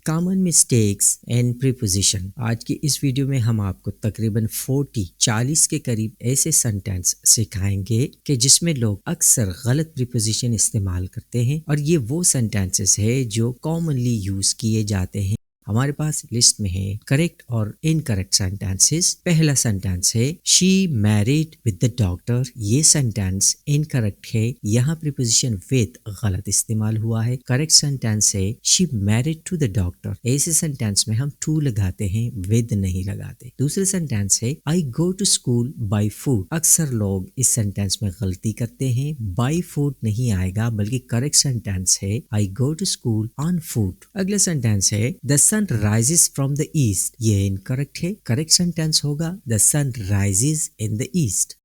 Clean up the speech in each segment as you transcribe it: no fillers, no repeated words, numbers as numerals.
Common mistakes and preposition. आज की इस वीडियो में हम आपको तकरीबन 40 के करीब ऐसे सेंटेंस सिखाएंगे कि जिसमें लोग अक्सर गलत प्रीपोजिशन इस्तेमाल करते हैं और ये वो सेंटेंसेस है जो कॉमनली यूज किए जाते हैं। हमारे पास लिस्ट में है करेक्ट और इनकरेक्ट सेंटेंसेस। पहला सेंटेंस है she married with the doctor. ये सेंटेंस इनकरेक्ट है, यहाँ प्रीपोजिशन विद गलत इस्तेमाल हुआ है। करेक्ट सेंटेंस है she married to the doctor. ऐसे सेंटेंस में हम टू लगाते हैं, विद नहीं लगाते। दूसरे सेंटेंस है I go to school by फूट। अक्सर लोग इस सेंटेंस में गलती करते हैं, बाई फूट नहीं आएगा बल्कि करेक्ट सेंटेंस है I go to school on foot. अगला सेंटेंस है the sun rises from the east. ये इनकरेक्ट है, करेक्ट सेंटेंस होगा the sun rises in the east.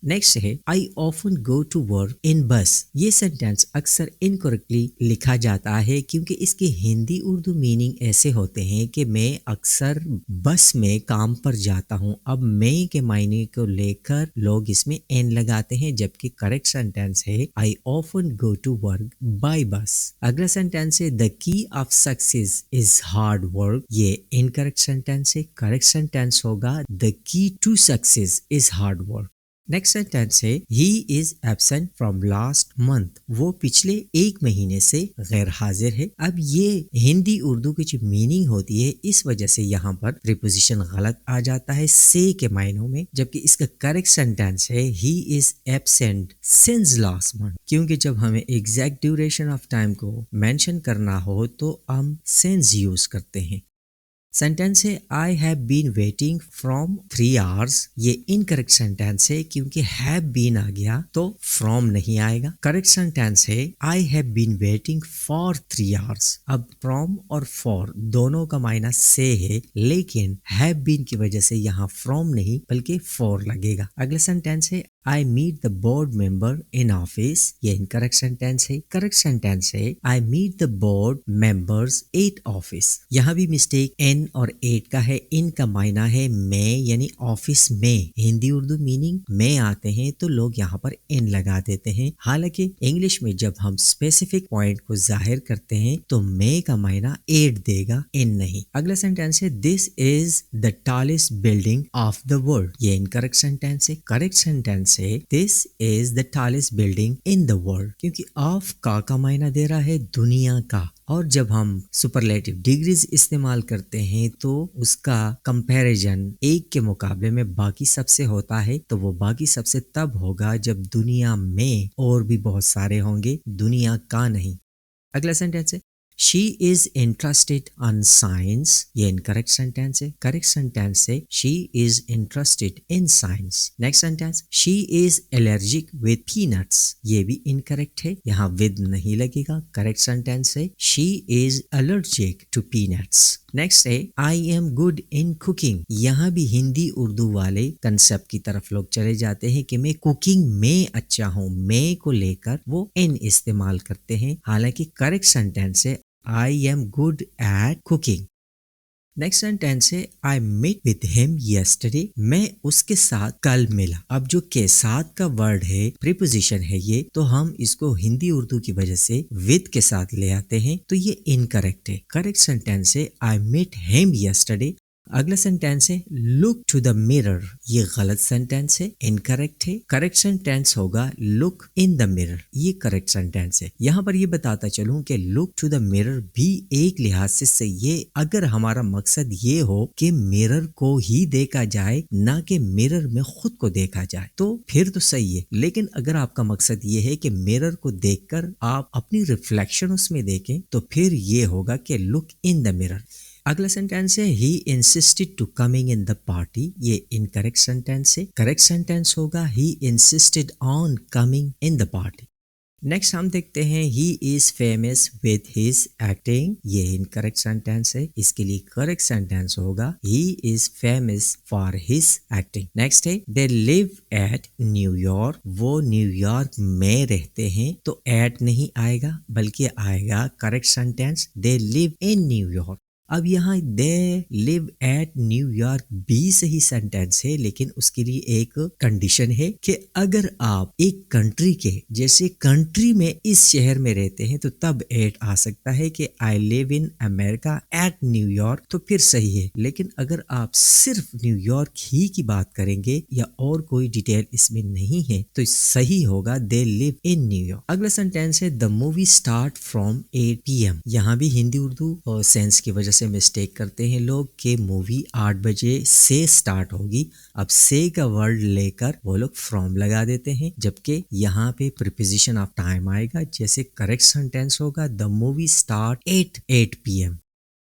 Next है I often go to work in bus. ये sentence अक्सर incorrectly लिखा जाता है क्योंकि इसके हिंदी उर्दू मीनिंग ऐसे होते हैं कि मैं अक्सर बस में काम पर जाता हूँ। अब मैं के मायने को लेकर लोग इसमें एन लगाते हैं, जबकि करेक्ट सेंटेंस है I often go to work by bus. अगला सेंटेंस है the key of success is hard work. ये इनकरेक्ट सेंटेंस है, करेक्ट सेंटेंस होगा the key to success is hard work. Next sentence है he is absent from last month. वो पिछले एक महीने से गैर हाजिर है। अब ये हिंदी उर्दू की जो मीनिंग होती है, इस वजह से यहाँ पर प्रीपोजिशन गलत आ जाता है से के मायनों में, जबकि इसका करेक्ट सेंटेंस है he is absent since last month. क्योंकि जब हमें एग्जैक्ट ड्यूरेशन ऑफ टाइम को मेंशन करना हो तो हम सिंस यूज करते हैं। सेंटेंस है I have been waiting from 3 hours। ये इनकरेक्ट सेंटेंस है क्योंकि हैव बीन आ गया तो फ्रॉम नहीं आएगा। करेक्ट सेंटेंस है I have been waiting for 3 hours। अब फ्रॉम और फॉर दोनों का मायना से है, लेकिन हैव बीन की वजह से यहाँ फ्रॉम नहीं बल्कि फॉर लगेगा। अगला सेंटेंस है I meet the board member in office. ये इनकरेक्ट सेंटेंस है। करेक्ट सेंटेंस है I meet the board members at office. यहाँ भी मिस्टेक एन और एट का है। इन का मायना है मैं, यानी ऑफिस में। हिंदी उर्दू मीनिंग में आते हैं तो लोग यहाँ पर एन लगा देते हैं। हालांकि इंग्लिश में जब हम स्पेसिफिक पॉइंट को जाहिर करते हैं तो मैं का मायना एट देगा, एन नहीं। अगला सेंटेंस है this is the tallest building of the world. ये इनकरेक्ट सेंटेंस है। करेक्ट सेंटेंस है this is the tallest building in the world, क्योंकि ऑफ का मायना दे रहा है दुनिया का। और जब हम सुपरलेटिव डिग्रीज इस्तेमाल करते हैं तो उसका कंपैरिजन एक के मुकाबले में बाकी सबसे होता है, तो वो बाकी सबसे तब होगा जब दुनिया में और भी बहुत सारे होंगे, दुनिया का नहीं। अगला सेंटेंस है She is interested on science। ये इनकरेक्ट सेंटेंस है। करेक्ट सेंटेंस है she is interested in science। Next sentence she is allergic with peanuts। ये भी इनकरेक्ट है, यहाँ with नहीं लगेगा। करेक्ट सेंटेंस है she is allergic to peanuts। Next है I am good in cooking। यहाँ भी हिंदी उर्दू वाले कंसेप्ट की तरफ लोग चले जाते हैं कि मैं कुकिंग में अच्छा हूँ। मैं को लेकर वो इन इस्तेमाल करते हैं, हालांकि करेक्ट सेंटेंस है I am good at cooking। Next sentence है I met with him yesterday। मैं उसके साथ कल मिला। अब जो के साथ का वर्ड है, प्रीपोजिशन है ये, तो हम इसको हिंदी उर्दू की वजह से विद के साथ ले आते हैं, तो ये इनकरेक्ट है। करेक्ट सेंटेंस है आई मेट हिम yesterday। अगला सेंटेंस है लुक टू द मिरर। ये गलत सेंटेंस है, इनकरेक्ट है। करेक्ट सेंटेंस होगा लुक इन द मिरर। ये करेक्ट सेंटेंस है। यहाँ पर ये बताता चलूं कि लुक टू द मिरर भी एक लिहाज से सही है अगर हमारा मकसद ये हो कि मिरर को ही देखा जाए, ना कि मिरर में खुद को देखा जाए, तो फिर तो सही है। लेकिन अगर आपका मकसद ये है कि मिरर को देखकर आप अपनी रिफ्लेक्शन उसमें देखें, तो फिर ये होगा कि लुक इन द मिरर। अगला सेंटेंस है he insisted to coming in the party. ये इनकरेक्ट सेंटेंस है। करेक्ट सेंटेंस होगा he insisted on coming in the party. Next हम देखते हैं he is famous with his acting. ये इनकरेक्ट सेंटेंस है। इसके लिए करेक्ट सेंटेंस होगा he is famous for his acting. Next है दे लिव एट न्यूयॉर्क। वो न्यूयॉर्क में रहते हैं, तो एट नहीं आएगा बल्कि आएगा correct sentence they live in New York. अब यहाँ दे लिव एट न्यूयॉर्क भी सही सेंटेंस है, लेकिन उसके लिए एक कंडीशन है कि अगर आप एक कंट्री के जैसे कंट्री में इस शहर में रहते हैं तो तब एट आ सकता है कि I live in America at New York, तो फिर सही है। लेकिन अगर आप सिर्फ न्यूयॉर्क ही की बात करेंगे या और कोई डिटेल इसमें नहीं है तो सही होगा दे लिव इन न्यूयॉर्क। अगला सेंटेंस है the movie start from 8 PM। यहाँ भी हिंदी उर्दू और सेंस की वजह से मिस्टेक करते हैं लोग कि मूवी 8 बजे से स्टार्ट होगी। अब से का वर्ड लेकर वो लोग फ्रॉम लगा देते हैं, जबकि यहाँ पे प्रीपोजिशन ऑफ टाइम आएगा। जैसे करेक्ट सेंटेंस होगा the movie start at 8 PM।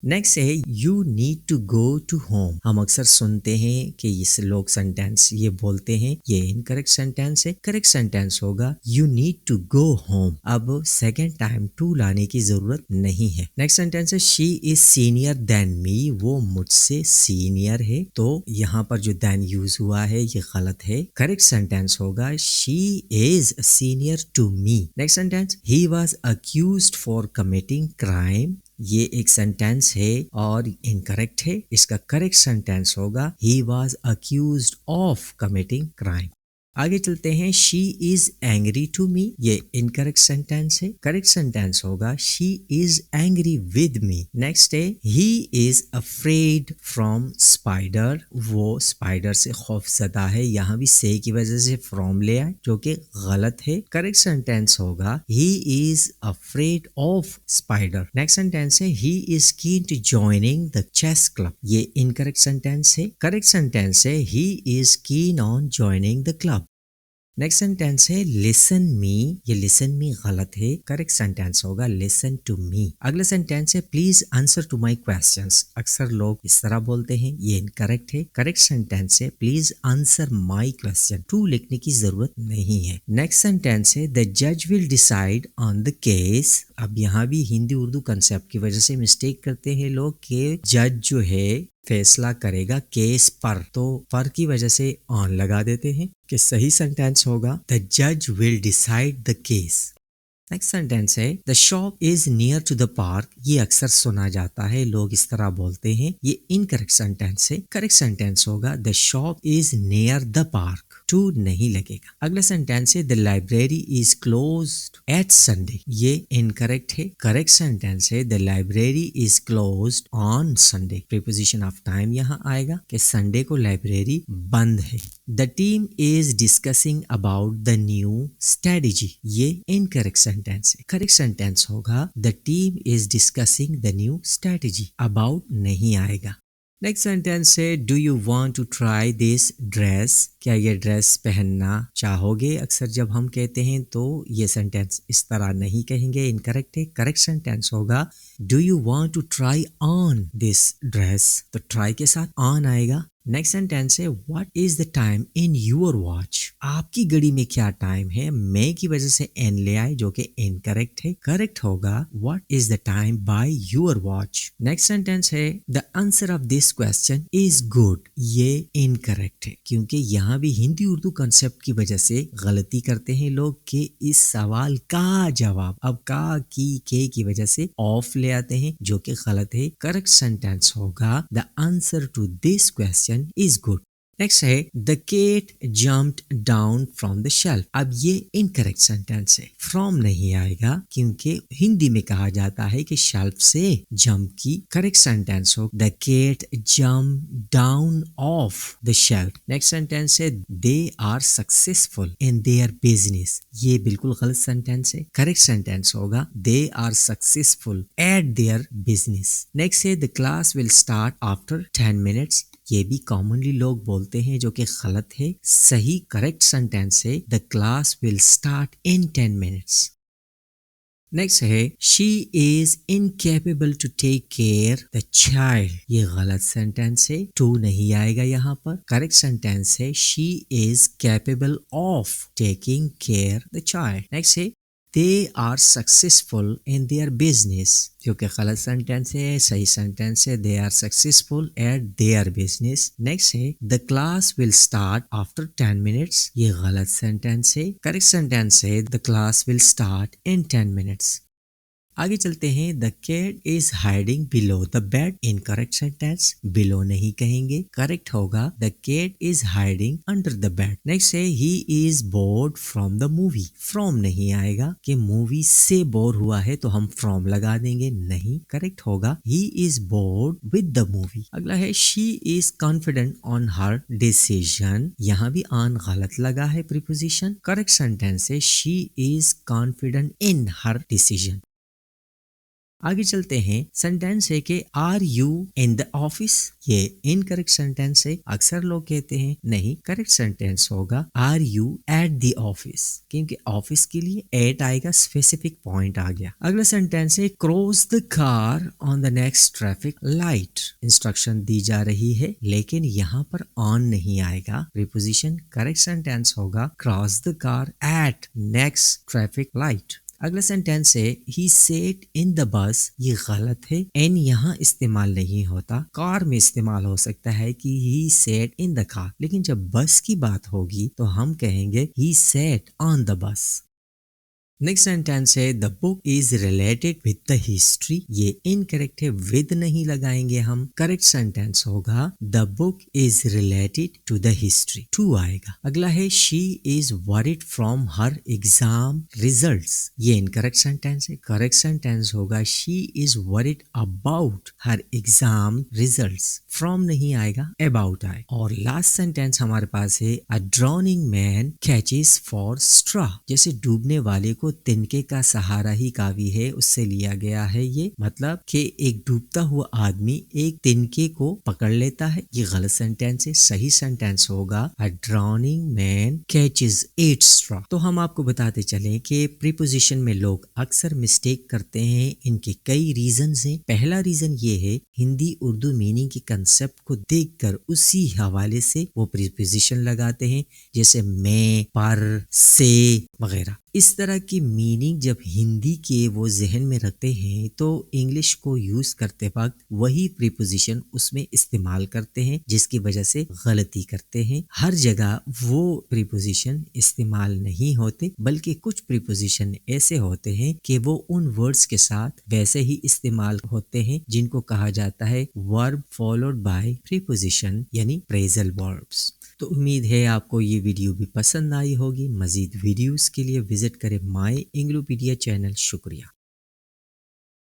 Next है you need to go to home. हम अक्सर सुनते हैं कि इस लोग सेंटेंस ये बोलते हैं, ये इनकरेक्ट सेंटेंस है। करेक्ट सेंटेंस होगा you need to go home. अब सेकेंड टाइम टू लाने की जरूरत नहीं है। नेक्स्ट सेंटेंस है she is senior than me. वो मुझसे सीनियर है, तो यहाँ पर जो देन यूज हुआ है ये गलत है। करेक्ट सेंटेंस होगा she is senior to me. Next sentence he was accused for committing crime. ये एक सेंटेंस है और इनकरेक्ट है। इसका करेक्ट सेंटेंस होगा he was accused of committing crime. आगे चलते हैं she is angry to me. ये इनकरेक्ट सेंटेंस है। करेक्ट सेंटेंस होगा she is angry with me. Next है he is afraid from spider. वो स्पाइडर से खौफजदा है। यहाँ भी से की वजह से फ्रॉम ले आए जो कि गलत है। करेक्ट सेंटेंस होगा he is afraid of spider. Next sentence है he is keen to joining the chess club. ये इनकरेक्ट सेंटेंस है। करेक्ट सेंटेंस है he is keen on joining the club. Next sentence है लिसन मी। ये listen me गलत है। Correct sentence होगा listen to me. अगला सेंटेंस है please answer to my questions. अक्सर लोग इस तरह बोलते हैं, ये इनकरेक्ट है। करेक्ट सेंटेंस है please answer my question. To लिखने की जरूरत नहीं है। नेक्स्ट सेंटेंस है द जज will decide on the case. अब यहाँ भी हिंदी उर्दू कंसेप्ट की वजह से मिस्टेक करते हैं लोग कि जज जो है फैसला करेगा केस पर, तो पर की वजह से ऑन लगा देते हैं कि सही सेंटेंस होगा द जज will decide the case. Next sentence है the shop is near to the park. ये अक्सर सुना जाता है, लोग इस तरह बोलते हैं। ये इनकरेक्ट सेंटेंस है। करेक्ट सेंटेंस होगा the shop is near the park. To नहीं लगेगा। अगला सेंटेंस है the library is closed at Sunday. ये इनकरेक्ट है। करेक्ट सेंटेंस है the library is closed on Sunday. Preposition of time यहाँ आएगा कि संडे को लाइब्रेरी बंद है। The team is discussing about the new strategy. ये इनकरेक्ट सेंटेंस है। करेक्ट सेंटेंस होगा the team is discussing the new strategy. About नहीं आएगा। नेक्स्ट सेंटेंस है do you want to try this dress. क्या ये ड्रेस पहनना चाहोगे। अक्सर जब हम कहते हैं तो ये सेंटेंस इस तरह नहीं कहेंगे, इनकरेक्ट है। करेक्ट सेंटेंस होगा do you want to try on this dress. तो ट्राई के साथ ऑन आएगा। नेक्स्ट सेंटेंस है what is the time in your watch. आपकी घड़ी में क्या टाइम है। मे की वजह से एन ले आए जो कि इनकरेक्ट है। करेक्ट होगा what is the time by your watch. Next sentence है the answer of this question is good. ये इनकरेक्ट है क्योंकि यहाँ भी हिंदी उर्दू कंसेप्ट की वजह से गलती करते हैं लोग कि इस सवाल का जवाब अब का की वजह से ऑफ ले आते हैं जो कि गलत है। करेक्ट सेंटेंस होगा the answer to this question is good। Next है the cat jumped down from the shelf. अब ये इनकरेक्ट सेंटेंस है। फ्रॉम नहीं आएगा क्योंकि हिंदी में कहा जाता है कि शेल्फ से जंप की। करेक्ट सेंटेंस हो the cat jump down off the shelf. Next sentence है they are successful in their business. ये बिल्कुल गलत सेंटेंस है। करेक्ट सेंटेंस होगा they are successful at their business. Next है the class will start after 10 minutes. ये भी commonly लोग बोलते हैं जो कि गलत है। सही करेक्ट सेंटेंस है the class will start in 10 minutes. Next है she is incapable to take care the child. ये गलत सेंटेंस है। टू नहीं आएगा यहाँ पर। करेक्ट सेंटेंस है she is capable of taking care the child. Next है they are successful in their business। जो कि गलत सेंटेंस है। सही सेंटेंस है they are successful at their business। Next है the class will start after 10 minutes। ये गलत सेंटेंस है। करेक्ट सेंटेंस है the class will start in 10 minutes। आगे चलते हैं, the cat is hiding below the bed. Incorrect sentence, below नहीं कहेंगे, करेक्ट होगा the cat is hiding under the bed. Next है, he is bored from the movie. From नहीं आएगा कि मूवी से बोर हुआ है तो हम फ्रॉम लगा देंगे, नहीं, करेक्ट होगा he is bored with the movie. अगला है, she is confident on her decision. यहाँ भी ऑन गलत लगा है प्रीपोजिशन। करेक्ट सेंटेंस है, she is confident in her decision. आगे चलते हैं, सेंटेंस है कि are you in the office. ये इनकरेक्ट सेंटेंस है। अक्सर लोग कहते हैं नहीं, करेक्ट सेंटेंस होगा are you at the office, क्योंकि ऑफिस के लिए एट आएगा, स्पेसिफिक पॉइंट आ गया। अगला सेंटेंस है, cross the car on the next traffic light. Instruction दी जा रही है लेकिन यहाँ पर ऑन नहीं आएगा प्रीपोजिशन। करेक्ट सेंटेंस होगा cross the car at next traffic light. अगला सेंटेंस है, he sat in the bus. ये गलत है, एन यहाँ इस्तेमाल नहीं होता। कार में इस्तेमाल हो सकता है कि he sat in the car, लेकिन जब बस की बात होगी तो हम कहेंगे he sat on the bus. Next sentence है, the book is related with the history. ये इनकरेक्ट है, विद नहीं लगाएंगे हम। करेक्ट सेंटेंस होगा the book is related to the history, to आएगा। अगला है, she is worried from her exam results. ये इनकरेक्ट सेंटेंस है। करेक्ट सेंटेंस होगा she is worried about her exam results. From नहीं आएगा, अबाउट आए। और लास्ट सेंटेंस हमारे पास है, a drowning man catches for straw. जैसे डूबने वाले को तिनके का सहारा ही काफी है, उससे लिया गया है ये। मतलब कि एक डूबता हुआ आदमी एक तिनके को पकड़ लेता है। ये गलत सेंटेंस है। सही सेंटेंस होगा a drowning man catches 8 straw. तो हम आपको बताते चलें कि प्रीपोजिशन में लोग अक्सर मिस्टेक करते हैं। इनके कई रीजंस हैं। पहला रीजन ये है, हिंदी उर्दू मीनिंग की कंसेप्ट को देखकर उसी हवाले से वो प्रीपोजिशन लगाते हैं, जैसे मैं, पर, से वगैरह। इस तरह की मीनिंग जब हिंदी के वो जहन में रखते हैं तो इंग्लिश को यूज करते वक्त वही प्रीपोजिशन उसमें इस्तेमाल करते हैं, जिसकी वजह से गलती करते हैं। हर जगह वो प्रीपोजिशन इस्तेमाल नहीं होते, बल्कि कुछ प्रीपोजिशन ऐसे होते हैं कि वो उन वर्ड्स के साथ वैसे ही इस्तेमाल होते हैं जिनको कहा जाता है वर्ब फॉलोड बाय प्रीपोजिशन, यानी फ्रेजल वर्ब्स। तो उम्मीद है आपको ये वीडियो भी पसंद आई होगी। मजीद वीडियोस के लिए विजिट करें माई इंग्लोपीडिया चैनल। शुक्रिया।